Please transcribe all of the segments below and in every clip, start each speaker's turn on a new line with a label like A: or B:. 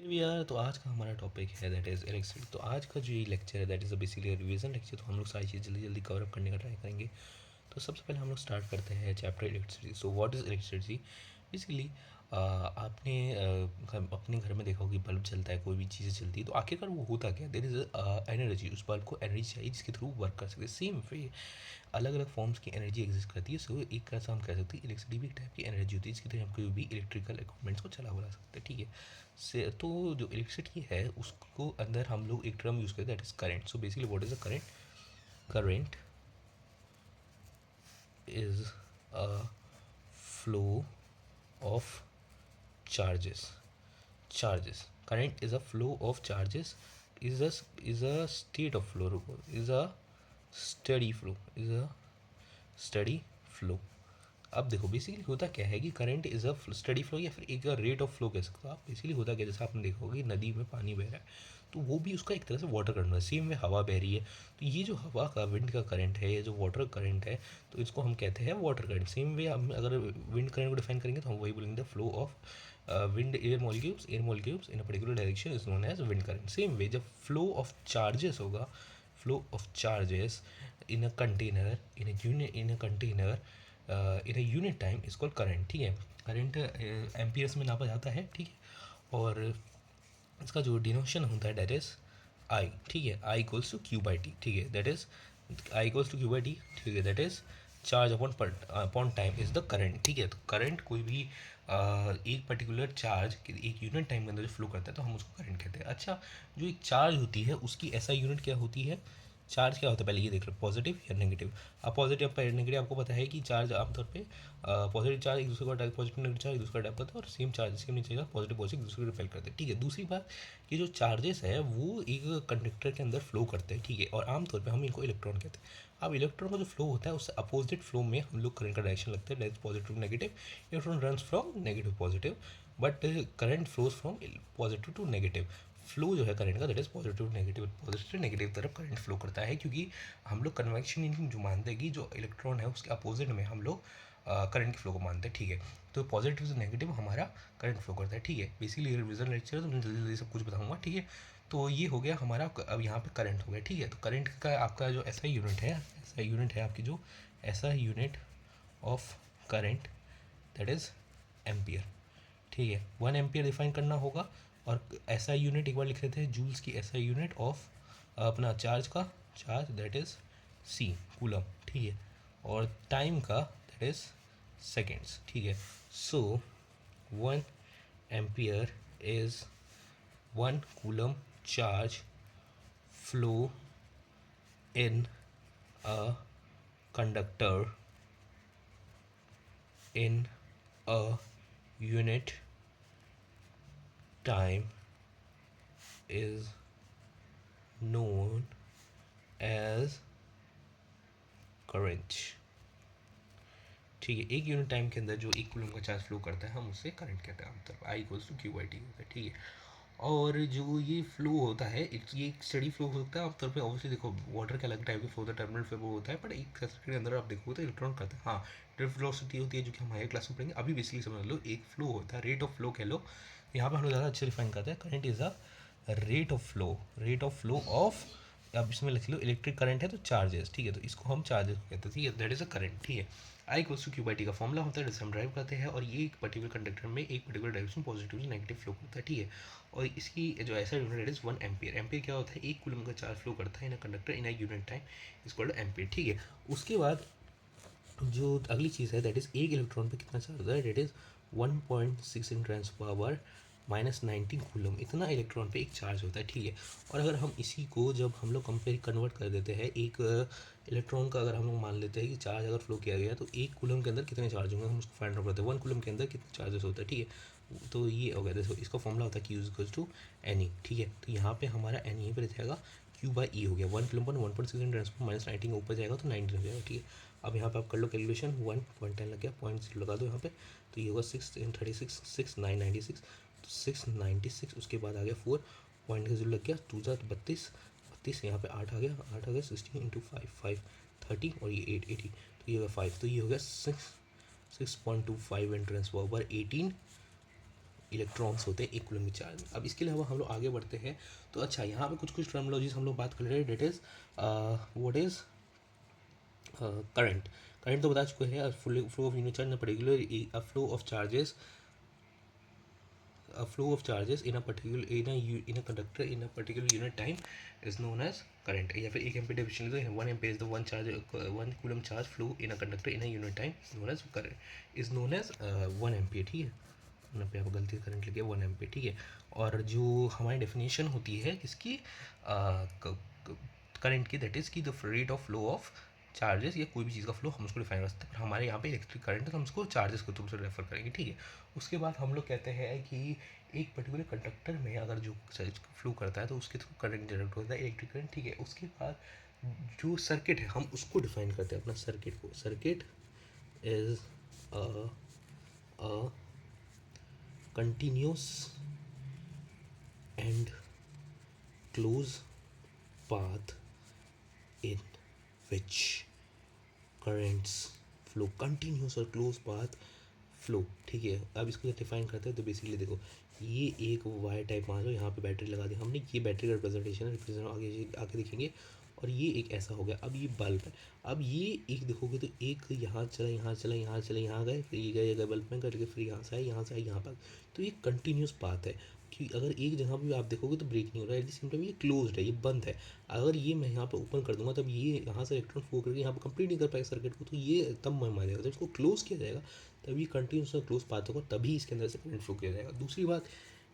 A: We are तो आज का हमारा टॉपिक है दैट इज़ इलेक्ट्रिसिटी। तो आज का जो ये लेक्चर है that is basically revision lecture. तो हम लोग सारी चीज़ जल्दी जल्दी कवर अप करने का ट्राई करेंगे। तो सबसे पहले हम लोग स्टार्ट करते हैं chapter electricity. So what is electricity? Basically आपने अपने घर में देखा होगा कि बल्ब चलता है, कोई भी चीज़ें चलती है, तो आखिरकार वो होता क्या? देर इज़ एनर्जी, उस बल्ब को एनर्जी चाहिए जिसके थ्रू वर्क कर सकते हैं। सेम वे अलग अलग फॉर्म्स की एनर्जी एग्जिस्ट करती है। सो एक ऐसा हम कह सकते हैं इलेक्ट्रिसिटी भी एक टाइप की एनर्जी होती है जिसकी तरह हम कोई भी इलेक्ट्रिकल इक्विपमेंट्स को चला बुला सकते हैं। ठीक है। से तो जो इलेक्ट्रिसिटी है उसको अंदर हम लोग एक टर्म यूज़ करते हैं that is current. So basically what is a current? Current is a flow of charges. Current is a flow of charges, is a state of flow, is a steady flow, is a steady flow. अब देखो basically होता क्या है कि current is a steady flow या फिर एक rate of flow कह सकते हो आप। बेसिकली होता क्या, जैसे आपने देखा होगा कि नदी में पानी बह रहा है तो वो भी उसका एक तरह से वाटर करंट है। सेम वे हवा बह रही है तो ये जो हवा का विंड का करंट है, ये जो वाटर करंट है, तो इसको हम कहते हैं वाटर करंट। सेम वे हम अगर विंड करंट को डिफाइन करेंगे तो हम वही बोलेंगे the flow of wind air molecules in a particular direction is known as wind current. Same way जब फ्लो ऑफ चार्जेस होगा, flow of charges in a container, in a container in a unit time is called current. ठीक है। Current amperes में नापा जाता है। ठीक है। और इसका जो डिनोशन होता है दैट इज आई। ठीक है। I equals to Q by T. ठीक है। That is I equals to Q by T. ठीक है। That is charge upon time is the current. ठीक है। तो करंट कोई भी एक पर्टिकुलर चार्ज एक यूनिट टाइम के अंदर जो फ्लो करता है तो हम उसको करंट कहते हैं। अच्छा, जो एक चार्ज होती है उसकी ऐसा यूनिट क्या होती है? चार्ज क्या होता है पहले ये देख लो, पॉजिटिव या नेगेटिव। अब पॉजिटिव पर नेगेटिव आपको पता है कि चार्ज आमतौर पे पॉजिटिव चार्ज एक दूसरे को अटैक, पॉजिटिव नेगेटिव चार्ज एक दूसरे को अटैक करता है, और सेम चार्ज सेम नीचे पॉजिटिव पॉजिटिव एक दूसरे को रिपेल करते हैं। ठीक है। दूसरी बात कि जो चार्जेस है वो एक कंडक्टर के अंदर फ्लो करते हैं। ठीक है। और आमतौर पे हम इनको इलेक्ट्रॉन कहते हैं। अब इलेक्ट्रॉन का जो फ्लो होता है उससे अपोजिट फ्लो में हम लोग करंट का डायरेक्शन लगता है, that is positive negative. Electron runs from negative positive, but current flows from positive to negative. Flow जो है करंट का that is positive to negative तरफ करंट फ्लो करता है, क्योंकि हम लोग कन्वेक्शन इंजन जो मानते हैं कि जो इलेक्ट्रॉन है उसके अपोजिट में हम लोग करंट के फ्लो को मानते हैं। ठीक है। तो पॉजिटिव से नेगेटिव हमारा करंट फ्लो करता है। ठीक है। बेसिकली रिविजन लेक्चर है तो मैं जल्दी जल्दी सब कुछ बताऊंगा। ठीक है। तो ये हो गया हमारा, अब यहाँ पे करंट हो गया। ठीक है। तो करंट का आपका जो ऐसा यूनिट है, ऐसा यूनिट है आपकी जो ऐसा unit of current that is ampere. ठीक है। 1 एम्पियर डिफाइन करना होगा। और ऐसा यूनिट एक बार लिख लेते हैं, जूल्स की ऐसा यूनिट ऑफ अपना चार्ज का, charge that is C, coulomb. ठीक है। और टाइम का दैट इज सेकेंड्स। ठीक है। सो 1 ampere is 1 coulomb charge flow in a conductor in a unit time is known as current। ठीक है। एक यूनिट टाइम के अंदर जो एक कूलम का चार्ज फ्लो करता है हम उससे करंट कहते हैं आमतौर पर। I equals to Q by T होता है। ठीक है। और जो ये फ्लो होता है ये एक स्टडी फ्लो होता है आमतौर पे। ऑब्वियसली देखो वाटर के अलग टाइप के फ्लो होता है, टर्मिनल फ्लो वो होता है, बट एक सर्किट के अंदर आप देखोगे तो इलेक्ट्रॉन करते हैं। हाँ, ड्रिफ्ट वेलोसिटी होती है जो कि हम हायर क्लास में पढ़ेंगे। अभी बेसिकली समझ लो एक फ्लो होता है, रेट ऑफ फ्लो कह लो। यहाँ पे हम लोग ज़्यादा अच्छे डिफाइन करते हैं, current is a rate of flow, rate of flow of, अब इसमें लिख लो इलेक्ट्रिक करंट है तो चार्जेस। ठीक है। तो इसको हम चार्जेस कहते हैं। ठीक है। That is a current. ठीक है। I equals to Q by T का फॉर्मूला होता है जिससे हम ड्राइव करते हैं, और ये एक पर्टिकुलर कंडक्टर में एक पर्टिकुलर डायरेक्शन पॉजिटिव से नेगेटिव फ्लो करता है। ठीक है। और इसकी जो ऐसा यूनिट इज 1 एम्पियर। एम्पियर क्या होता है? एक कूलम का चार्ज फ्लो करता है in a conductor in a unit time is called ampere. ठीक है। उसके बाद जो अगली चीज़ है दैट इज़ एक इलेक्ट्रॉन पे कितना चार्ज होता है, that is 1.6 in trans power -19 coulomb, इतना इलेक्ट्रॉन पे एक चार्ज होता है। ठीक है। और अगर हम इसी को जब हम लोग कंपेयर कन्वर्ट कर देते हैं, एक इलेक्ट्रॉन का अगर हम लोग मान लेते हैं कि चार्ज अगर फ्लो किया गया तो एक कूलम के अंदर कितने चार्ज होंगे हम उसको फाइंड आउट करते हैं। 1 कूलम के अंदर कितने चार्जेस होता है। ठीक है। तो ये हो गया। देखो इसका फॉर्मूला होता है Q is equals to N E. ठीक है। तो यहाँ पे हमारा एन यहीं पर जाएगा, क्यू बाई ई हो गया। 1 कूलम पर 1.6 ट्रांसफर -19 ऊपर जाएगा तो 19 हो जाएगा। ठीक है। अब यहाँ पे आप कर लो कैलकुलेशन, 1.10 लग गया, 0.0 लगा दो यहाँ पे, तो ये होगा 6 × 36 6 996, तो 696। उसके बाद आ गया 4 पॉइंट का 0 लग गया, 2 × 32 32, यहाँ पे 8 आ गया, 8 आ गया, 16 × 5 5 30, और ये 8 80, तो ये होगा 5, तो ये हो गया 6 6.25 × 10⁻18 इलेक्ट्रॉन्स होते हैं एक कूलम के चार्ज में। अब इसके अलावा हम लोग आगे बढ़ते हैं। तो अच्छा, यहाँ पे कुछ कुछ टर्मिनोलॉजीज हम लोग बात कर रहे हैं, that is what is current. Current तो बता चुके हैं, flow of unit charge in particular, a flow of charges, a flow of charges in a particular in a conductor in a particular unit time is known as current। या फिर 1 ampere definition ले तो 1 ampere is the one charge 1 coulomb charge flow in a conductor in a unit time known as current is known as 1 ampere. ठीक है, यहाँ पे आप गलती से करंट लिखे 1 एम्पीयर। ठीक है, और जो हमारी डेफिनेशन होती है किसकी, करंट की, दैट इज़ की the rate of flow of charges, या कोई भी चीज़ का फ्लो हम उसको डिफाइन कर सकते हैं, पर हमारे यहाँ पे इलेक्ट्रिक करंट है तो हम उसको चार्जेस के थ्रू से रेफर करेंगे। ठीक है, उसके बाद हम लोग कहते हैं कि एक पर्टिकुलर कंडक्टर में अगर जो फ्लो करता है तो उसके थ्रू करंट जनरेट होता है, इलेक्ट्रिक करंट। ठीक है, उसके बाद जो सर्किट है हम उसको डिफाइन करते हैं अपना सर्किट को। Circuit is a continuous and close path in which currents flow, continuous और close path flow। ठीक है, अब इसको डिफाइन करते हैं तो बेसिकली देखो, ये एक वायर टाइप मान लो, यहाँ पे बैटरी लगा दी हमने, ये बैटरी का रिप्रेजेंटेशन आगे आगे देखेंगे। और ये एक ऐसा हो गया। अब ये बल्ब है, अब ये एक देखोगे तो एक यहाँ चला, यहाँ चला, यहाँ चला, यहाँ गए, फिर ये गए बल्ब में करके, फिर यहाँ से आए, यहाँ से आए, यहाँ पर। तो ये कंटिन्यूस पाथ है कि अगर एक जगह पे आप देखोगे तो ब्रेक नहीं हो रहा है, एट द सेम टाइम ये क्लोज्ड है, ये बंद है। अगर ये मैं यहाँ पे ओपन कर दूंगा तब ये यहाँ से इलेक्ट्रॉन फ्लो करके यहाँ पे कंप्लीट नहीं कर पाएगा सर्किट को, तो ये तब माना जाएगा। जब इसको क्लोज किया जाएगा तभी कंटिन्यूस और क्लोज पाथ होगा, तभी इसके अंदर से करंट फ्लो किया जाएगा। दूसरी बात,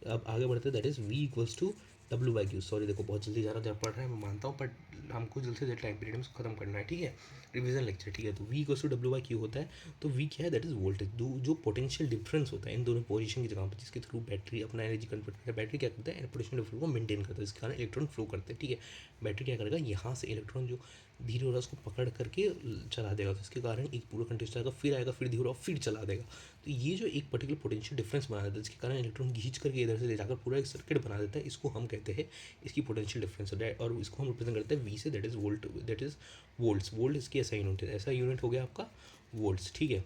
A: अब आगे बढ़ते हैं, that is V equals to W/Q। Sorry देखो, बहुत जल्दी ज़्यादा पढ़ रहा है मैं मानता हूँ, बट हमको जल्द से जल्द टाइम पीरियड में इसको खत्म करना है। ठीक है, रिवीजन लेक्चर। ठीक है, तो V इक्वल्स टू W/Q होता है। तो V क्या है, दैट इज़ वोल्टेज। जो पोटेंशियल डिफरेंस होता है इन दोनों पोजीशन की जगह पर, जिसके थ्रू बैटरी अपना एनर्जी कन्वर्ट करता है। बैटरी क्या करता है, पोटेंशियल डिफरेंस को मेंटेन करता है, जिसके कारण इलेक्ट्रॉन फ्लो करते हैं। ठीक है, बैटरी क्या करेगा, यहाँ से इलेक्ट्रॉन जो धीरे हो रहा है उसको पकड़ करके चला देगा, तो इसके कारण एक पूरा कंटिन्यूस आएगा, फिर आएगा, फिर धीरे फिर चला देगा। तो ये जो एक पर्टिकुलर पोटेंशियल डिफरेंस बना देता है, जिसके कारण इलेक्ट्रॉन खींच करके इधर से ले जाकर पूरा एक सर्किट बना देता है, इसको हम कहते हैं इसकी पोटेंशियल डिफरेंस है। और इसको हम रिप्रेजेंट करते हैं V से, that is volt, that is volts. Volt इसकी ऐसा यूनिट है, ऐसा यूनिट हो गया आपका वोल्ट्स। ठीक है,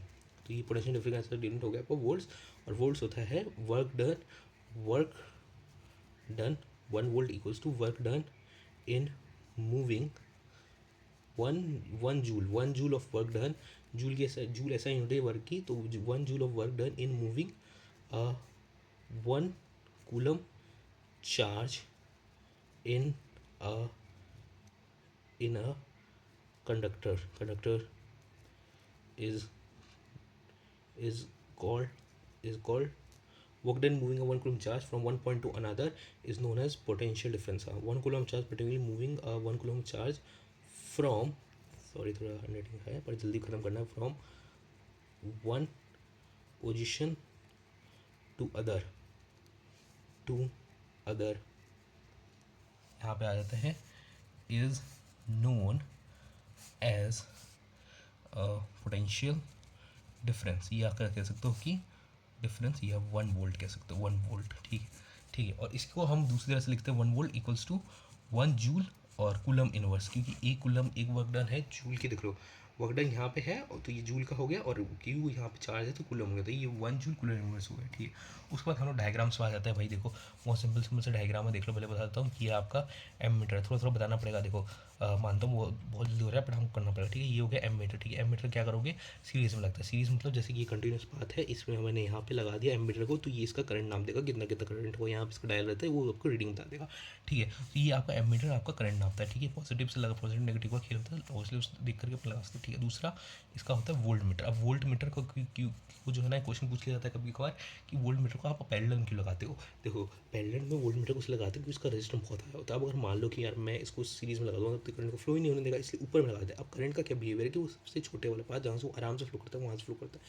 A: तो ये पोटेंशियल डिफरेंस ऐसा यूनिट हो गया आपका वोल्ट्स। और वोल्ट्स होता है work done 1 volt equals to work done in moving 1 joule of work done. Joule ऐसा यूनिट है वर्क की, तो 1 joule of work done in moving 1 coulomb charge in a conductor is called work done moving a 1 coulomb charge from one point to another is known as potential difference। 1 coulomb charge particularly moving a 1 coulomb charge from, sorry थोड़ा handwriting है पर जल्दी ख़त्म करना है, from one position to other यहाँ पे आ जाते हैं, is known as potential difference. ये आकर कह सकते हो कि डिफरेंस, या 1 वोल्ट कह सकते हो, 1 वोल्ट। ठीक है, ठीक है, और इसको हम दूसरी तरह से लिखते हैं 1 वोल्ट इक्वल्स टू 1 जूल और कूलम इनवर्स, क्योंकि एक कूलम एक वर्क डन है जूल की, देख लो वर्क डन यहाँ पे है, और तो ये जूल का हो गया, और क्यू यहाँ पे चार्ज है तो कूलम हो गया, तो ये 1 जूल कूलम इनवर्स हो गया। ठीक है, उसके बाद हम लोग डायग्राम्स में आ जाता है। भाई देखो, बहुत सिंपल से डायग्राम है, देख लो, पहले बताता हूँ कि ये आपका एमीटर, थोड़ा बताना पड़ेगा। देखो मानता हूँ वो बहुत जल्दी हो रहा है, बट हमको करना पड़ेगा। ठीक है, ये हो गया एमीटर। ठीक है, एमीटर क्या करोगे, सीरीज में लगता है। सीरीज मतलब जैसे कि ये कंटिन्यूस पाथ है, इसमें मैंने यहाँ पे लगा दिया एमीटर को, तो ये इसका करंट नाम देगा, कितना कितना करंट हो, यहाँ पे इसका डायल रहता है, वो आपको रीडिंग बता देगा। ठीक है, तो ये आपका एमीटर आपका करंट नापता है। ठीक है, पॉजिटिव से लगा, पॉजिटिव नेगेटिव का खेल होता है, ऑब्वियसली उस देख करके अपना लगा सकते हैं। ठीक है, दूसरा इसका होता है वोल्ट मीटर। अब वोल्ट मीटर को क्यों जो है ना क्वेश्चन पूछ लिया जाता है कभी कभार कि वोल्ट मीटर को आप पैरेलल क्यों लगाते हो। देखो, पैरेलल में वोल्ट मीटर को इसलिए लगाते हैं क्योंकि इसका रेजिस्टेंस बहुत हाई होता है। अब अगर मान लो कि यार मैं इसको सीरीज में लगा दूँगा तो करंट को फ्लो ही नहीं होने देगा, इसलिए ऊपर में लगा दें। अब करंट का क्या बिहेवियर है कि वो सबसे छोटे वाले पाथ जहाँ से वो आराम से फ्लो करता है वहाँ से फ्लो करता है,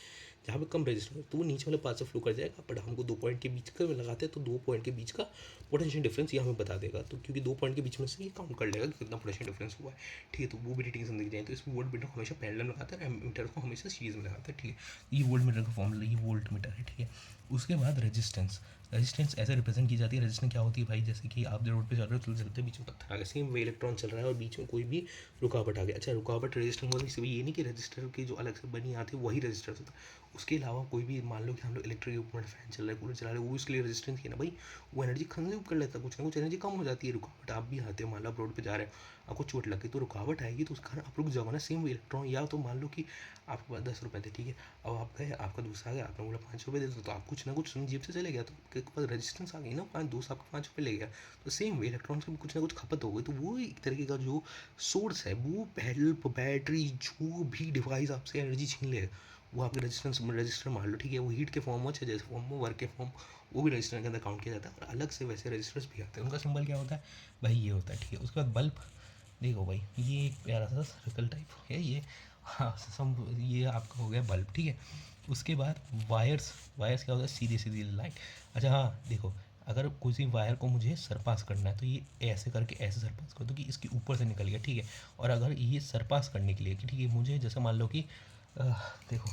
A: जहाँ पे कम रेजिस्टेंस है तो वो नीचे वाले पाथ से फ्लो कर जाएगा। बट हमको 2 पॉइंट के बीच का में लगाते हैं, तो 2 पॉइंट के बीच का पोटेंशियल डिफरेंस ये हमें बता देगा, तो क्योंकि 2 पॉइंट के बीच में से ये काउंट कर लेगा कि कितना पोटेंशियल डिफरेंस हुआ है। ठीक है, तो वो भी रेटिंग समझ जाए, तो इसमें वोल्ट मीटर को हमेशा पैरेलल में लगाता है, मीटर को हमेशा सीरीज में लगाता है। ठीक है, ये वोल्ट मीटर का फॉर्मूला, ये वोल्ट मीटर है। ठीक है, उसके बाद रेजिस्टेंस, रेजिस्टेंस ऐसे रिप्रेजेंट की जाती है। रेजिस्टेंस क्या होती है भाई, जैसे कि आप रोड पे चल रहे हो, चलते बीच में पत्थर आ गया, सेम वे इलेक्ट्रॉन चल रहा है और बीच में कोई भी रुकावट आ गया। अच्छा, रुकावट रेजिस्टेंस होती है, ये नहीं कि रजिस्टर की जो अलग से बनी आती है वही रजिस्टर होता है, उसके अलावा कोई भी, मान लो कि हम लोग इलेक्ट्रिक इक्विपमेंट, फैन चल रहा है, कूलर चला रहे हैं, वो इसके लिए रेजिस्टेंस की ना भाई, वो एनर्जी कंज्यूम कर लेता है, कुछ ना कुछ एनर्जी कम हो जाती है। रुकावट आप भी आते हो, मान लो आप रोड पे जा रहे हो, आपको चोट लग गई तो रुकावट आएगी, तो उस कारण आप रुक जाओगे ना। सेम इलेक्ट्रॉन, या तो मान लो कि आपके पास 10 रुपये थे, ठीक है, अब आप गए, आपका दोस्त आ गया, आपने बोला 5 रुपये दे दो, तो आप कुछ ना कुछ जेब से चले गया, तो आपके पास रेजिस्टेंस आ गई ना, दोस्त आपका 5 रुपये ले गया। तो सेम वे इलेक्ट्रॉन्स की कुछ ना कुछ खपत हो गई, तो वो एक तरीके का जो सोर्स है, वो हेल्प, बैटरी, जो भी डिवाइस आपसे एनर्जी छीन ले, वो आपके रजिस्टर मान लो, ठीक है, वो हीट के फॉर्म हो, चाहे जैसे फॉर्म हो, वर्क के फॉर्म, वो भी रजिस्टर के अंदर काउंट किया जाता है। और अलग से वैसे रजिस्टर्स भी आते हैं, उनका सिंबल क्या होता है भाई, ये होता है, ठीक है। उसके बाद बल्ब, देखो भाई, ये एक प्यारा सा सर्कल टाइप हो गया ये, हाँ ये आपका हो गया बल्ब, ठीक है। उसके बाद वायर्स, वायर्स क्या होता है, सीधी सीधी लाइन। अच्छा हाँ देखो, अगर किसी वायर को मुझे सरपास करना है तो ये ऐसे करके ऐसे सरपास कर दो कि इसके ऊपर से निकल गया, ठीक है। और अगर ये सरपास करने के लिए कि ठीक है, मुझे जैसे मान लो कि देखो,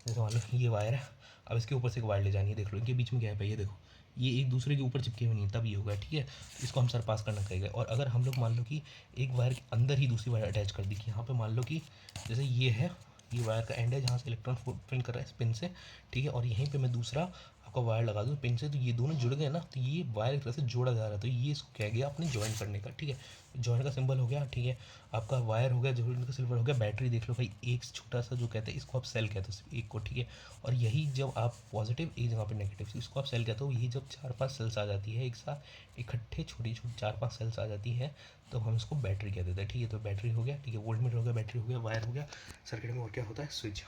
A: जैसे मान लो ये वायर है, अब इसके ऊपर से एक वायर ले जानी है, देख लो इनके बीच में गैप है, ये देखो, ये एक दूसरे के ऊपर चिपके हुए नहीं, तब ये होगा, ठीक है। इसको हम सरपास करना कहेंगे। और अगर हम लोग मान लो कि एक वायर के अंदर ही दूसरी वायर अटैच कर दी, कि यहाँ पे मान लो कि जैसे ये है, ये वायर का एंड है जहाँ से इलेक्ट्रॉन पिन कर रहा है पिन से, ठीक है, और यहीं पे मैं दूसरा आपका वायर लगा दूँ पिन से, तो ये दोनों जुड़ गए ना, तो ये वायर एक तरह से जोड़ा जा रहा है, तो ये इसको कह गया अपने जॉइन करने का, ठीक है। जॉइन का सिंबल हो गया, ठीक है। आपका वायर हो गया, जॉइन का सिंबल हो गया। बैटरी देख लो भाई, एक छोटा सा जो कहते हैं, इसको आप सेल कहते हो एक को, ठीक है। और यही जब आप पॉजिटिव, एक जगह पे नेगेटिव, इसको आप सेल कहते हो। यही जब 4-5 सेल्स आ जाती है एक साथ इकट्ठे, छोटी छोटी 4-5 सेल्स आ जाती है, तो हम इसको बैटरी कह देते हैं, ठीक है। तो बैटरी हो गया, ठीक है, वोल्टमीटर हो गया, बैटरी हो गया, वायर हो गया। सर्किट में और क्या होता है, स्विच।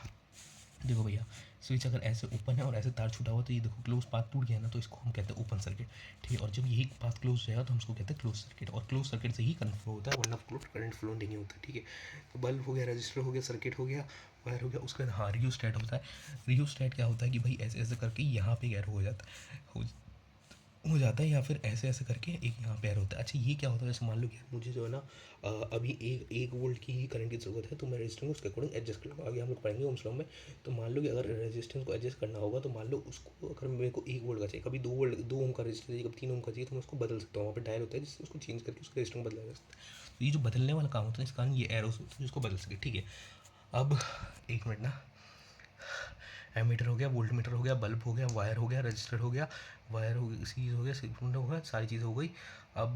A: देखो भैया, स्विच अगर ऐसे ओपन है और ऐसे तार छूटा हुआ, तो ये देखो क्लोज पाथ टूट गया ना, तो इसको हम कहते हैं ओपन सर्किट, ठीक है। और जब यही पाथ क्लोज रहेगा तो हम इसको कहते हैं क्लोज सर्किट, और क्लोज सर्किट से ही करंट फ्लो होता है, वरना करंट फ्लो नहीं होता, ठीक है। तो बल्ब हो गया, रजिस्टर हो गया, सर्किट हो गया, वायर हो गया। उसके बाद हाँ, रियोस्टेट होता है। रियोस्टेट क्या होता है कि भाई ऐसे ऐसे करके यहाँ पे एरो हो जाता है, हो जाता है, या फिर ऐसे ऐसे करके एक यहाँ पे एरो होता है। अच्छा, ये क्या होता है, जैसे मान लो कि मुझे जो है ना अभी एक वोल्ट की ही करंट की ज़रूरत है, तो मैं रेजिस्टेंस को उसके अकॉर्डिंग एडजस्ट कर लूँगा। आगे हम लोग पढ़ेंगे ओम्स लॉ में। तो मान लो कि अगर रेजिस्टेंस को एडजस्ट करना होगा, तो मान लो उसको, अगर मेरे को 1 वोल्ट का चाहिए, कभी 2 वोल्ट, 2 ओम का रेजिस्टेंस चाहिए, कभी 3 ओम का चाहिए, तो मैं उसको बदल सकता हूँ। वहाँ पर डायल होता है जिससे उसको चेंज करके उसका रेजिस्टेंस बदला जा सकता है। तो ये जो बदलने वाला काम होता है, इस कारण ये एरोस होते हैं जिसको बदल सके, ठीक है। अब एक मिनट ना, एमीटर हो गया, वोल्ट मीटर हो गया, बल्ब हो गया, वायर हो गया, रजिस्टर हो गया, वायर हो गई, सीरीज हो गया, सिग्नल हो गया, सारी चीज़ हो गई। अब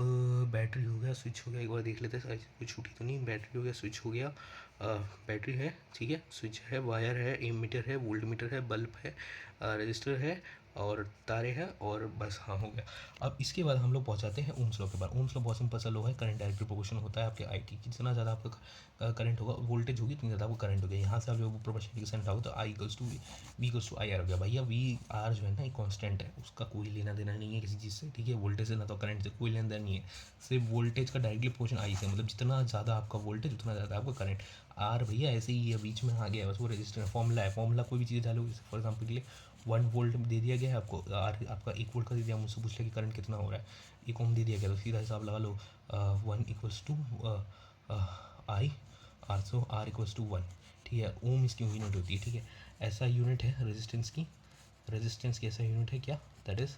A: बैटरी हो गया, स्विच हो गया, एक बार देख लेते हैं सारी चीज़ कुछ छूटी तो नहीं। बैटरी हो गया, स्विच हो गया, बैटरी है, ठीक है, स्विच है, वायर है, एमीटर है, वोल्ट मीटर है, बल्ब है, रजिस्टर है, और तारे हैं, और बस हाँ हो गया। अब इसके बाद हम लोग पहुँचाते हैं ओम्स लॉ के बाद। ओम्स लॉ बहुत सिंपल सा लॉ है, करंट डायरेक्टली प्रोपोर्शनल होता है आपके आई टी। जितना ज़्यादा आपका करंट होगा, वोल्टेज होगी, उतनी ज़्यादा आपको करंट हो गया। यहाँ से आप जब प्रोपोर्शनल के सेंट आओगे, तो I equals to V equals to I R हो गया। भैया वी आर जो है ना, एक कॉन्स्टेंट है, उसका कोई लेना देना नहीं है किसी चीज़ से, ठीक है। वोल्टेज से ना तो करंट से कोई लेना देना नहीं है, सिर्फ वोल्टेज का डायरेक्टली प्रोपोर्शन आई से, मतलब जितना ज़्यादा आपका वोल्टेज उतना ज़्यादा आपका करंट। आर भैया ऐसे ही है, बीच में आ गया है बस, वो रजिस्टर फॉर्मूला है। फॉर्मूला कोई भी चीज़ डालोगे, फॉर एग्जाम्पल के लिए 1 वोल्ट दे दिया गया है आपको, आर आपका 1 वोल्ट का दे दिया, मुझसे पूछ लिया कि करंट कितना हो रहा है, 1 ओम दे दिया गया, तो सीधा हिसाब लगा लो, 1 equals to I R, so R equals to 1, ठीक है। ओम इसकी यूनिट होती है, ठीक है। ऐसा यूनिट है रेजिस्टेंस की, रेजिस्टेंस की ऐसा यूनिट है क्या, दैट इज़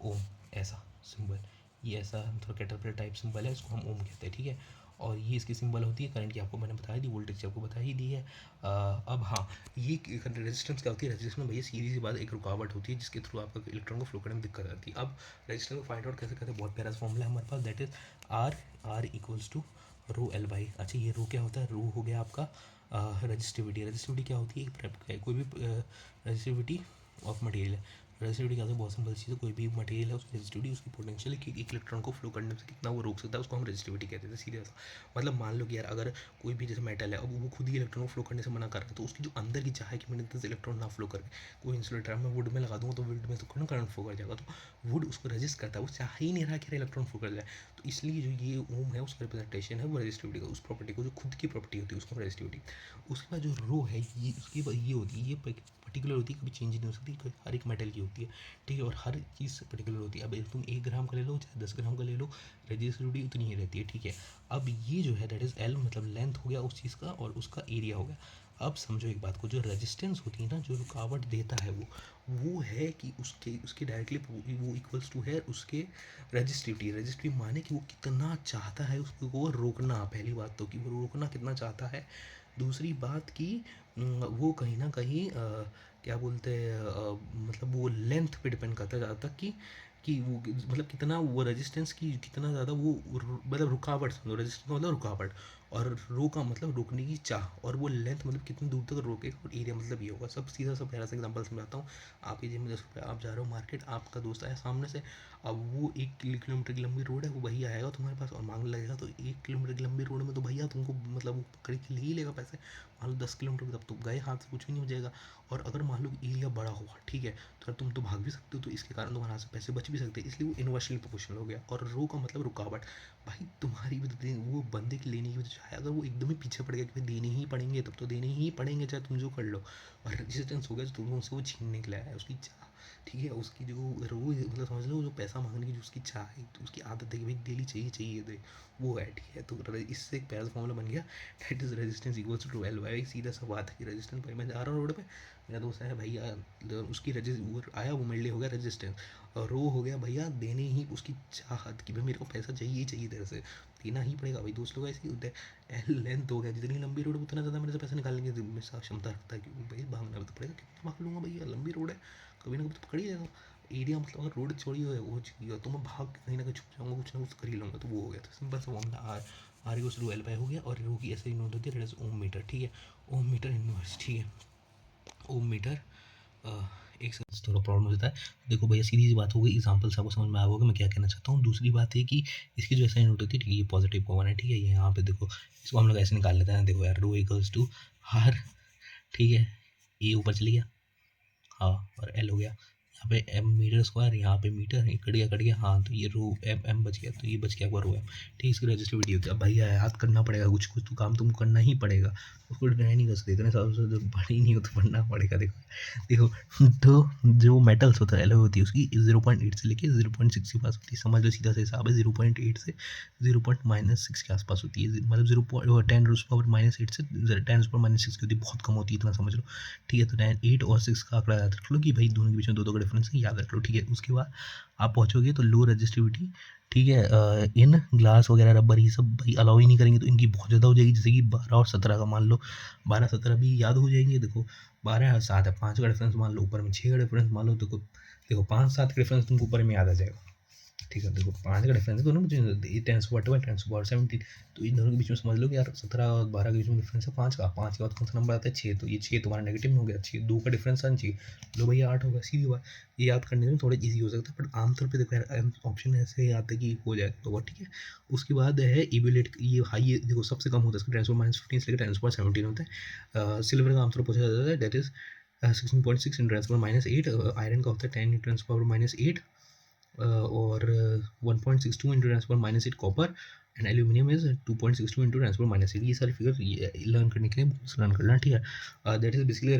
A: ओम। ऐसा सिंबल, ये ऐसा थोड़ा कैटरपिलर टाइप सिंबल है, इसको हम ओम कहते हैं, ठीक है। और ये इसकी सिंबल होती है करंट की, आपको मैंने बताई दी, वोल्टेज की आपको बता ही दी है। अब हाँ, ये रेजिस्टेंस क्या होती है, रेजिस्टेंस में भैया सीधी सी बात, एक रुकावट होती है जिसके थ्रू आपका इलेक्ट्रॉन को फ्लो करने में दिक्कत आती है। अब रेजिस्टेंस को फाइंड आउट कैसे करते हैं, बहुत प्यारा फॉर्मूला है हमारे पास, that is R equals to rho L by. अच्छा, ये रो क्या होता है, रो हो गया आपका रजिस्टिविटी। रजिस्टिविटी क्या होती है, कोई भी रजिस्टिविटी ऑफ मटेरियल है। रेजिस्टिविटी क्या होता है, बहुत सिंपल चीज़ है, कोई भी मटेरियल है उसकी रेजिस्टिविटी, उसकी पोटेंशियल कि एक इलेक्ट्रॉन को फ्लो करने से कितना वो रोक सकता है, उसको हम रेजिस्टिविटी कहते हैं, सीधा सा। मतलब मान लो कि यार अगर कोई भी जैसे मेटल है, अब वो खुद ही इलेक्ट्रॉन को फ्लो करने से मना कर रहा है, तो उसकी जो अंदर की चाह है कि मैंने 10 इलेक्ट्रॉन ना फ्लो करके, कोई इंसुलेटर मैं वुड में लगा दूँगा, तो वुड में तो करंट फ्लो कर जाएगा, तो वुड उसको रजिस्ट करता है, वो चाह ही नहीं रहा कि इलेक्ट्रॉन फ्लो कर जाए। तो इसलिए जो ये ओम है उसका रिप्रेजेंटेशन है वो रेजिस्टिविटी का, उस प्रॉपर्टी को, जो खुद की प्रॉपर्टी होती है उसको रेजिस्टिविटी। उसके बाद जो रो है, ये उसकी ये होती है, ये पर्टिकुलर होती है, कभी चेंज नहीं हो सकती, हर एक मेटल की होती है, ठीक है। और हर चीज़ पर्टिकुलर होती है। अब तुम 1 ग्राम का ले लो चाहे 10 ग्राम का ले लो, रेजिस्टिविटी उतनी ही रहती है, ठीक है। अब ये जो है दैट इज़ एल, मतलब लेंथ हो गया उस चीज़ का, और उसका एरिया हो गया। अब समझो एक बात को, जो रेजिस्टेंस होती है ना, जो रुकावट देता है वो है कि उसके उसके डायरेक्टली वो इक्वल्स टू है उसके रजिस्टिविटी। रजिस्टिविटी माने कि वो कितना चाहता है उसको वो रोकना, पहली बात तो कि वो रोकना कितना चाहता है। दूसरी बात कि वो कहीं ना कहीं क्या बोलते हैं, मतलब वो लेंथ पे डिपेंड करता है ज़्यादा तक कि वो मतलब कितना वो रेजिस्टेंस की कितना ज़्यादा वो मतलब रुकावट, समझो रेजिस्टेंस का मतलब रुकावट, और रो का मतलब रोकने की चाह, और वो लेंथ मतलब कितनी दूर तक रोकेगा, और एरिया मतलब ये होगा। सब सीधा सब प्यारा सा एग्जांपल समझाता हूँ। आपकी जेब में 10 रुपये, आप जा रहे हो मार्केट, आपका दोस्त आया सामने से, अब वो 1 किलोमीटर की लंबी रोड है, वो भैया आएगा तुम्हारे पास और मांगने लगेगा, तो 1 किलोमीटर की लंबी रोड में तो भैया तुमको मतलब वो पकड़ के ले ही लेगा पैसे। मान लो 10 किलोमीटर, तब तो गए हाथ से, कुछ भी नहीं हो जाएगा। और अगर मान लो एरिया बड़ा हुआ, ठीक है, तो तुम तो भाग भी सकते हो, तो इसके कारण तुम्हारे हाथ से पैसे बच भी सकते हैं, इसलिए वो इन्वर्सली प्रोपोर्शनल हो गया। और रो का मतलब रुकावट, भाई तुम्हारी भी तो वो बंदे की लेने की भी तो चाहे, अगर वो एकदम ही पीछे पड़ गया कि भाई देने ही पड़ेंगे, तब तो देने ही पड़ेंगे चाहे तुम जो कर लो। और रेजिस्टेंस हो गया तो तुम उनसे वो छीनने के लिए आया है उसकी चाह, ठीक है, उसकी जो रो मतलब समझ लो, जो पैसा मांगने की जो उसकी चाह है, तो उसकी आदत है कि भाई डेली चाहिए चाहिए दे, वो है, ठीक है। तो इससे एक प्यारा फॉर्मूला बन गया, that is resistance equals to L Y. सीधा सा बात है कि रेजिस्टेंस, भाई मैं जा रहा हूँ रोड पे, मेरा दोस्त है भैया, उसकी वो आया, वो मेरे लिए हो गया रेजिस्टेंस, और रो हो गया भैया देने ही उसकी चाहत कि भाई मेरे को पैसा चाहिए ही चाहिए तेरे से, देना ही पड़ेगा भाई। दोस्त लोग ऐसे ही होते हैं। एल लेंथ हो गया, जितनी लंबी रोड उतना ज़्यादा मेरे से पैसा निकालने की क्षमता रखता है, क्योंकि भाई भागना भी तो पड़ेगा, कितना भाग लूँगा भैया, लंबी रोड है, कभी ना कभी तो पकड़ ही जाएगा। एरिया मतलब अगर रोड चौड़ी हो वो चाहिए तो मैं भाग के कहीं ना कहीं छुप जाऊँगा, कुछ ना कुछ कर ही लूँगा, तो वो हो गया। तो सिंपल सा formula R equals to L by हो गया, और रो की ऐसे यूनिट होती है, दैट इज ओम मीटर, ठीक है, ओम मीटर इनवर्स, ठीक है, ओम मीटर। एक सेकंड, थोड़ा प्रॉब्लम होता है। देखो भैया सीधी सी बात हो गई, एग्जाम्पल से आपको समझ में आ होगा मैं क्या कहना चाहता हूँ। दूसरी बात है कि इसकी जो ऐसा यूनिट होती है, ठीक है, ये पॉजिटिव कॉमन है, ठीक है, ये यहाँ पे देखो, इसको हम लोग ऐसे निकाल लेते हैं, देखो यार, रो इक्वल्स टू आर, ठीक है, ए ऊपर चली गया, हाँ, और एल हो गया, यहाँ पे एम मीटर स्क्वायर, यहाँ पे मीटर, ये कट गया, हाँ, तो ये रो एम एम बच गया, तो ये बच गया आपका रो एम, ठीक। इसकी रजिस्टिविटी होती है। अब भैया याद करना पड़ेगा, कुछ कुछ तो काम तुमको करना ही पड़ेगा, उसको डिनाई नहीं कर सकते, इतने सालों से जब पढ़ी नहीं हो तो पढ़ना पड़ेगा। देखो देखो, तो जो मेटल्स होता है एलो होती है उसकी 0.8 से लेके 0.6 के पास होती है, समझ लो सीधा सा हिसाब है, 0.8 से 0.6 के आसपास होती है, मतलब 0.10⁻⁸ से 10⁻⁶ की होती है, बहुत कम होती है, इतना समझ लो, ठीक है। तो 8 और 6 का आंकड़ा याद रख लो कि भाई दोनों के बीच में दो का डिफरेंस है, याद रख लो, ठीक है। उसके बाद आप पहुँचोगे तो लो रजिस्टिविटी, ठीक है, इन ग्लास वगैरह रबर ये सब भाई अलाउ ही नहीं करेंगे, तो इनकी बहुत ज़्यादा हो जाएगी, जैसे कि 12 और 17 का मान लो, 12 17 भी याद हो जाएंगे। देखो 12 और 7 है, 5 का डिफरेंस मान लो, ऊपर में 6 का डिफरेंस मान लो, देखो देखो 5 7 का डिफरेंस तुमको ऊपर में याद आ जाएगा, ठीक है। देखो 5 का डिफरेंस है दोनों में, 10⁻²⁰ तो इन दोनों के बीच में समझ लो कि यार 17 और 12 के बीच में डिफरेंस है 5 का, 5 के बाद कौन सा नंबर आता है 6, तो ये 6 तुम्हारा नेगेटिव में हो गया, 6 2 का डिफरेंस आना चाहिए, लो भैया 8 होगा, सीधी बात। ये याद करने में थोड़ा ईजी हो सकता है, बट आमतौर पे देखो यार ऑप्शन ऐसे आता है कि हो जाएगा तो, ठीक है। उसके बाद है इवेलेट, ये हाई देखो सबसे कम होता है इसका, 10⁻15 से लेकर 10⁻17 होता है। सिल्वर का आमतौर पर पूछा जाता है, दैट इज 16.6 × 10⁻8। आयरन का होता है 10 × 10⁻8, और 1.62 into transfer -8 copper, and aluminium is 2.62 into transfer -8। ये सारी फिगर लर्न करने के लिए लर्न करना, ठीक है। That is basically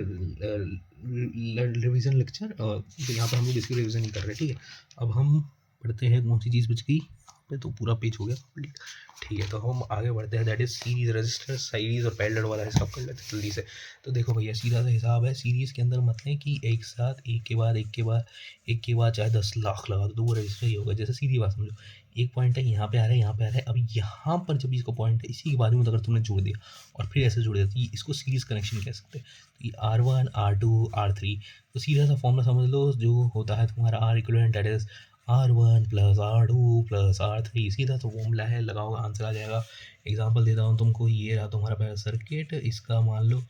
A: revision lecture, तो यहाँ पर हम लोग बेसिकली रिवीजन ही कर रहे हैं, ठीक है। अब हम पढ़ते हैं कौन सी चीज़ बच गई यहाँ पे, तो पूरा पेज हो गया कंप्लीट, ठीक है। तो हम आगे बढ़ते हैं, that is series register, series और पैरेलल वाला हिसाब कर लेते हैं जल्दी से। तो देखो भैया सीधा सा हिसाब है, सीरीज के अंदर मतलब कि एक साथ एक के बाद एक के बाद एक के बाद चाहे 10 लाख लगा दो तो वो रजिस्टर ही होगा। जैसे सीधी बात समझो, एक पॉइंट है यहाँ पे आ रहा है, यहाँ पे आ रहा है, अब यहाँ पर जब इसका पॉइंट है इसी के बाद में अगर तुमने जोड़ दिया और फिर ऐसे जोड़ दिया, तो ये इसको सीरीज कनेक्शन कह सकते हैं। तो ये R1 R2 R3, तो सीधा सा फॉर्मूला समझ लो जो होता है तुम्हारा R equivalent, that is R1 + R2 + R3, सीधा सा फॉर्मूला है, लगाओ आंसर आ जाएगा। एग्जाम्पल देता हूँ तुमको, ये रहा तुम्हारा पहला सर्किट, इसका मान लो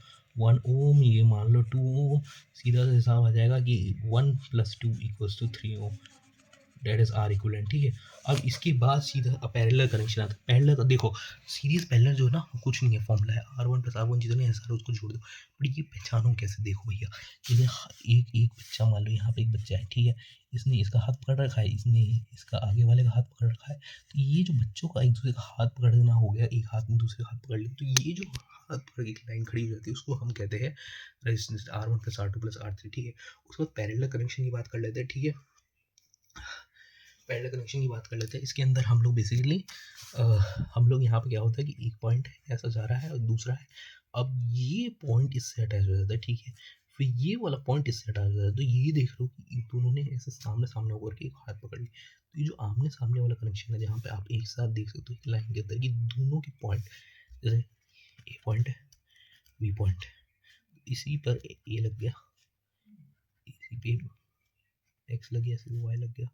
A: 1 ओम, ये मान लो 2 ओम, सीधा सा हिसाब आ जाएगा कि 1 + 2 = 3 ohm, that is R equivalent, ठीक है। अब इसके बाद सीधा पैरेलल कनेक्शन आता है। पैरेलल का देखो, सीरीज पैरेलल जो है ना कुछ नहीं है, फॉर्मूला है R1 + R1 जितने हैं सारे उसको जोड़ दो, बट ये पहचानो कैसे, देखो भैया, एक एक बच्चा, मान लो यहाँ पे एक बच्चा है, ठीक है, इसने इसका हाथ पकड़ रखा है, इसने इसका आगे वाले का हाथ पकड़ रखा है, तो ये जो बच्चों का एक दूसरे का हाथ पकड़ना हो गया, एक हाथ में दूसरे का हाथ पकड़ लिया, तो ये जो हाथ पकड़ के एक लाइन खड़ी हो जाती है उसको हम कहते हैं रेजिस्टेंस, R1 + R2 + R3, ठीक है। उसके बाद पैरेलल कनेक्शन की बात कर लेते हैं, ठीक है। पैरेलल कनेक्शन की बात कर लेते हैं। इसके अंदर हम लोग बेसिकली हम लोग यहाँ पे क्या होता है कि एक पॉइंट ऐसा जा रहा है और दूसरा है, अब ये पॉइंट इससे अटैच हो जाता है, ठीक है। फिर ये वाला पॉइंट इससे अटैच हो जाता है, तो ये देख लो कि इन दोनों ने ऐसे सामने सामने होकर के एक हाथ पकड़ ली। तो ये जो आमने सामने वाला कनेक्शन है, जहाँ पे आप एक साथ देख सकते हो एक लाइन के अंदर कि दोनों के पॉइंट, जैसे ए पॉइंट है, बी पॉइंट, इसी पर ए लग गया, इसी पे एक्स लग गया, इसी पे वाई लग गया,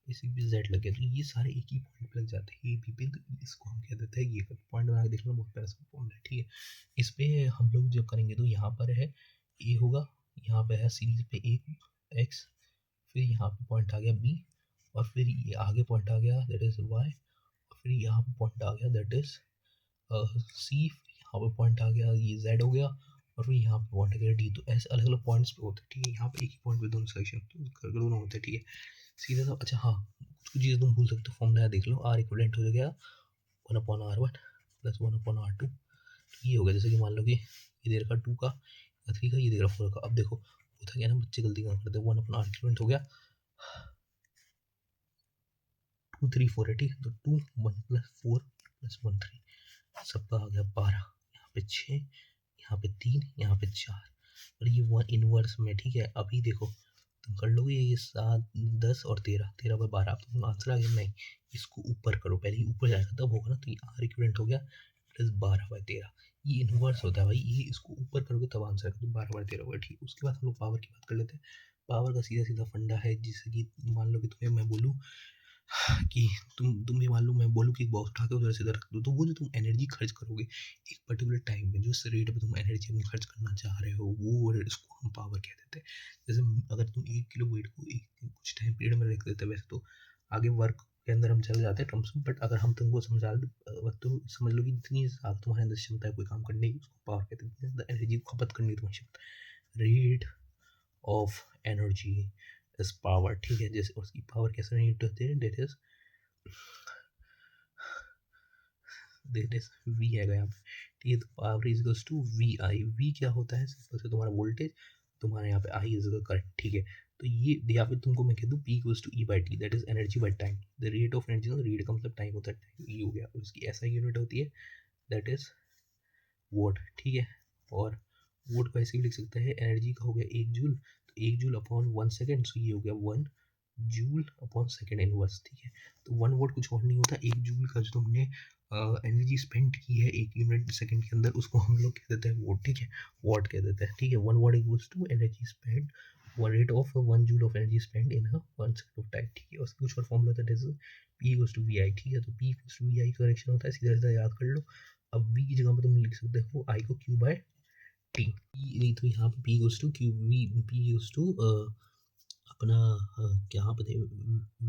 A: इसी पे जेड लग गया, तो ये सारे एक ही पॉइंट पे लग जाते हैं, ए बी पे। तो इसको हम कह देते हैं, ये पॉइंट बना के देखना बहुत प्यारा सा फॉर्मूला है, ठीक है। इस पे हम लोग जब करेंगे तो यहाँ पर है ए होगा, यहाँ पे है सीरीज पे एक एक्स, फिर यहाँ पे पॉइंट आ गया बी, और फिर ये आगे पॉइंट आ गया दैट इज वाई, और फिर यहाँ पे पॉइंट आ गया दैट इज सी, यहाँ पे पॉइंट आ गया ये जेड हो गया, और फिर यहाँ पे पॉइंट आ गया डी। तो ऐसे अलग अलग पॉइंट्स पे होते हैं, ठीक है। यहाँ पे एक ही पॉइंट पे दोनों सेक्शन दोनों होते हैं, ठीक है। सीधा सा, अच्छा हाँ, कुछ चीज़ें तुम भूल सकते हो, फॉर्मूला देख लो, आर इक्वलेंट हो गया 1/r1 प्लस 1/r2। ये हो गया, जैसे कि मान लो कि ये दे रखा 2 का या 3 का, ये दे रखा 4 का। अब देखो होता क्या ना, बच्चे गलती काम करते हैं, 1/r इक्वलेंट हो गया 2 3 4 है, ठीक है। तो 2 1 प्लस 4 प्लस 1 3, सबका आ गया 12, यहाँ पे 6, यहाँ पे 3, यहाँ पे 4, और ये 1 इनवर्स में, ठीक है। अभी देखो तुम कर लोगे ये 7 10 और 13, 13/12, अब तुम आंसर आ गया नहीं, इसको ऊपर करो, पहले ही ऊपर जाएगा तब होगा ना। तो ये आर इक्विवेलेंट हो गया प्लस 12/13, ये इनवर्स होता है भाई, ये इसको ऊपर करोगे तब आंसर आएगा, तो 12/13 होगा, ठीक है। उसके बाद हम लोग पावर की बात कर लेते हैं। पावर का सीधा सीधा फंडा है, जिससे कि मान लो कि तुम्हें मैं बोलूँ कि तुम भी मान लो मैं बोलूँ कि एक बॉक्स उठा के उधर से इधर रख दो, तो वो जो तुम एनर्जी खर्च करोगे एक पर्टिकुलर टाइम में, जो रेट पे तुम एनर्जी अपनी खर्च करना चाह रहे हो, वो इसको हम पावर कह देते हैं। जैसे अगर तुम 1 किलो वेट को एक कुछ टाइम पीरियड में रख देते हैं, वैसे तो आगे वर्क के अंदर हम चले जाते हैं टर्म्स में, बट अगर हम तुमको समझा तो समझ लो कि जितनी ज़्यादा तुम्हारे अंदर क्षमता है कोई काम करने की, उसको पावर कहते हैं। जितनी ज़्यादा एनर्जी खपत करनी है तुम्हारी क्षमता, rate of energy is power, ठीक है। जैसे उसकी पावर कैसे रेट होती है, डेट इज वी आएगा यहाँ पे, ठीक है। तो power is equals to V I, V क्या होता है, सिंपल से तुम्हारा वोल्टेज, तुम्हारे यहाँ पे आई इज करंट, ठीक है। तो ये या फिर तुमको मैं कह दूँ P equals to E by T, that is energy by time. The rate of energy, rate का मतलब टाइम होता है, टाइम ई हो गया, और उसकी ऐसा यूनिट होती है दैट इज वोट, ठीक है। और वोट को ऐसे भी लिख सकते हैं, एनर्जी का हो गया 1 जूल, तो 1 जूल अपॉन 1 सेकेंड, सो ये हो गया 1 जूल अपॉन सेकेंड इनवर्स, ठीक है। तो 1 वोट कुछ और नहीं होता, 1 जूल का जो तुमने एनर्जी स्पेंड की है 1 यूनिट सेकेंड के अंदर, उसको हम लोग कह देते हैं वोट, ठीक है, वॉट कह देते हैं, ठीक है। 1 watt equals to energy spend, one rate of 1 joule of energy spend in 1 second of time, ठीक है। उसका कुछ और फॉर्मूला होता है, P equals to V I, ठीक है। तो P equals to V I का कनेक्शन होता है, सीधा सीधा याद कर लो। अब वी की जगह पर तुम लिख सकते हो आई को क्यू बाय टी, नहीं तो यहाँ पे P equals to Q, V P equals to अपना क्या पता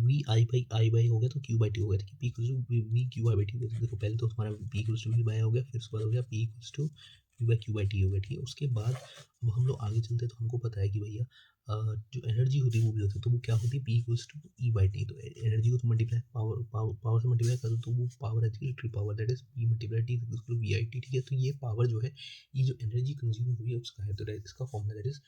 A: वी आई बाई हो गया, तो क्यू बाई टी हो गया, ठीक है। P equals to V Q by T हो गया। तो देखो पहले तो हमारा P equals to V by हो गया, फिर उसके बाद हो गया P equals to V by Q by T हो गया, ठीक है। उसके बाद अब हम लोग आगे चलते हैं, तो हमको पता है कि भैया जो एनर्जी होती है वो भी होती है, तो वो क्या होती है, P equals to E by T. तो एनर्जी को तो मल्टीप्लाई पावर से मल्टीप्लाई कर दो, तो वो पावर है electric power, that is P multiply T V I T, ठीक है। तो ये पावर जो है, ये जो एनर्जी कंज्यूम हुई है उसका है, तो इसका formula that is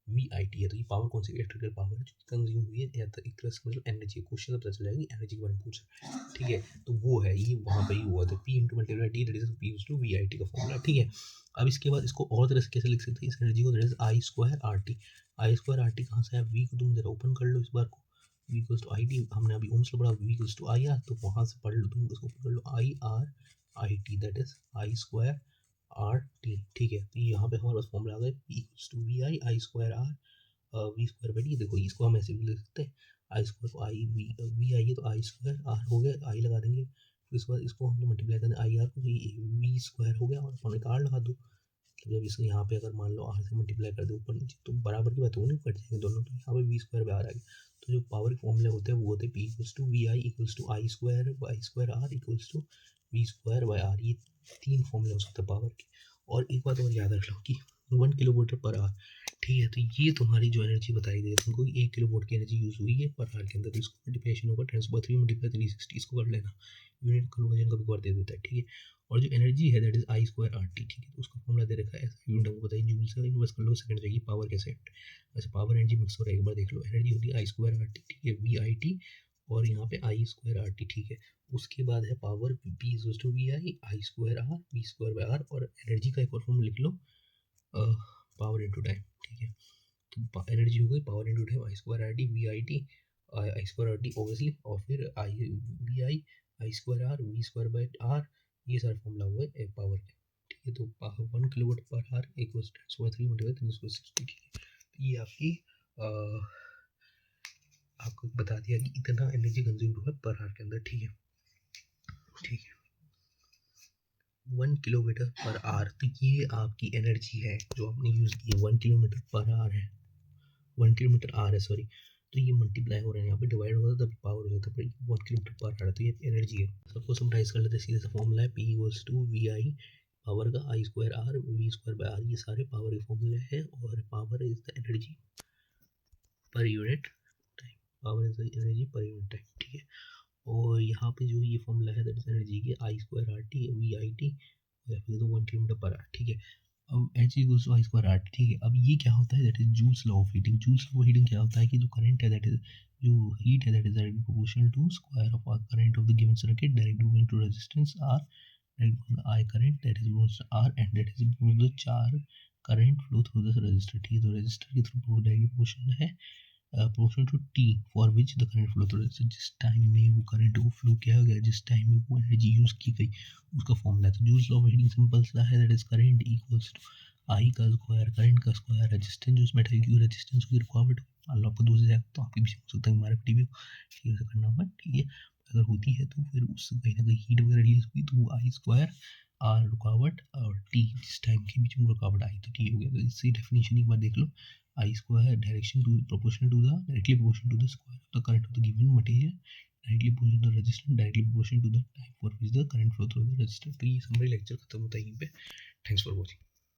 A: V I T है। तो ये पावर कौन सी इलेक्ट्रिकल पावर है जो कंज्यूम हुई है, या एक तरह से मतलब एनर्जी, क्वेश्चन से पता चल जाएगा एनर्जी के बारे में पूछ रहा है, ठीक है। तो वो है, ये वहाँ पे ही हुआ था, P into multiply T that is P to V I T का फॉर्मूला, ठीक है। अब इसके बाद इसको और तरह से कैसे लिख सकते हैं इस एनर्जी को, that is I square R T. I square R T कहाँ से है, वी को तुम जरा ओपन कर लो इस बार को, V equals to I T, हमने अभी ओम्स में पढ़ा, V equals to I R, तो वहाँ से पढ़ लो तुम, उसको ओपन कर लो, I R I T that is I square R T, ठीक है। तो यहाँ पे हमारे पास फॉर्मूला आ गया, P equals to V I I square R V square by T. देखो इसको हम ऐसे भी लिख सकते हैं, आई स्क्वायर को आई वी आई है, तो आई स्क्वायर आर हो गया, आई लगा देंगे, फिर उसके बाद इसको हम लोग मल्टीप्लाई कर दें आई आर को, तो ये वी स्क्वायर हो गया, और अपन एक आर लगा दो, मतलब जब इसको यहाँ पे अगर मान लो आर से मल्टीप्लाई कर दो ऊपर नीचे, तो बराबर की बात होगी, नहीं कट जाएंगे दोनों, तो यहाँ पे वी स्क्वायर पे आर आ गया। तो जो पावर के फॉर्मूले होते हैं वो होते हैं P equals to V I equals to I square R equals to V square by R, ये 3 फॉर्मूले हो सकते हैं पावर के। और एक बात और याद रख लो कि 1 किलोमीटर पर आवर, ठीक है। तो ये तुम्हारी जो एनर्जी बताई गई है तुमको, 1 किलोवाट की एनर्जी यूज हुई है पर आवर के अंदर, तो इसको मल्टीप्लिकेशन होगा 10⁻³ मल्टीप्लाई 360, इसको कर लेना, यूनिट कन्वर्जन का भी कर दे देता है, ठीक है। और जो एनर्जी है that is I square R T, ठीक है। तो उसका फॉर्मूला दे रखा है, ऐसा यूनिट हमको बताइए, जूल से इन्वर्स कर लो, सेकंड जाएगी पावर के सेट। अच्छा पावर एनर्जी मिक्स हो रहा है, एक बार देख लो, एनर्जी होती है आई स्क्वायर आर टी, ठीक है, वी आई टी और यहाँ पे आई स्क्वायर आर टी, ठीक है। उसके बाद है power P is to V I square R V square by R, और एनर्जी का एक और फॉर्म लिख लो, पावर इंटू टाइम, ठीक है। तो एनर्जी हो गई power into time, I square R T V I T, I square R T obviously, और फिर I V I square R V square by R, ये सारे फॉर्मूला हुए एक पावर के, ठीक है। तो 1 kilowatt per hour equals to 3 multiply 3/60, ठीक है। तो ये आपकी आपको बता दिया कि इतना एनर्जी कंज्यूम हुआ पर आवर के अंदर, ठीक है, ठीक है। 1 किलोमीटर पर आवर, तो ये आपकी एनर्जी है जो आपने यूज़ की है, 1 किलोमीटर पर आवर है, 1 किलोमीटर आर है, सॉरी। तो ये मल्टीप्लाई हो रहा है, यहाँ पे डिवाइड होता है तब पावर हो जाता है, 1 किलोमीटर पर आवर, तो ये एनर्जी है। सबको समराइज कर लेते हैं, सीधे सा फॉर्मूला है P equals to V I power का I square R V square by R, ये सारे पावर के फॉर्मूले हैं, और power is the energy per unit time, power is the energy per unit time, ठीक है। और यहाँ पे जो ये फॉर्मूला है दैट इज एनर्जी के I square R T V I T, या फिर तो 1 किलोमीटर पर आवर, ठीक है। अब H equals to I square R T, ठीक है। अब ये क्या होता है, that is joules law of heating. Joules law of heating क्या होता है कि जो करंट है, दैट इज जो हीट है, that is directly proportional to square of current of the given circuit, directly proportional to resistance R, I current that is equals to R, and that is equals to चार current flow through this resistor, ठीक है। तो resistor के through directly proportional है, proportional to T for which the current flow through, जिस time में वो current को फ्लो किया गया, जिस टाइम में वो एनर्जी यूज की गई, उसका फॉर्मूला है। तो Joule's law of heating simple सा है, that is current equals to I का स्क्वायर, करंट का स्क्वायर, रेजिस्टेंस जो उसमें की रेजिस्टेंस की रुकावट, मान लो आपको दूसरी जगह तो आपके पीछे हो सकता है हमारे टीवी को, ठीक है, करना होगा, ठीक है। अगर होती है तो फिर उससे कहीं ना कहीं हीट वगैरह रिलीज हुई, तो वो आई स्क्वायर आर रुकावट और टी जिस टाइम के बीच में रुकावट आई, तो टी हो गया। तो इससे डेफिनेशन एक बार देख लो, I square direction to proportional to the directly proportional to the square of the current of the given material, directly proportional to the resistance, directly proportional to the time for which the current flow through the resistor। तो ये summary lecture खत्म होता है यहीं पे। Thanks for watching.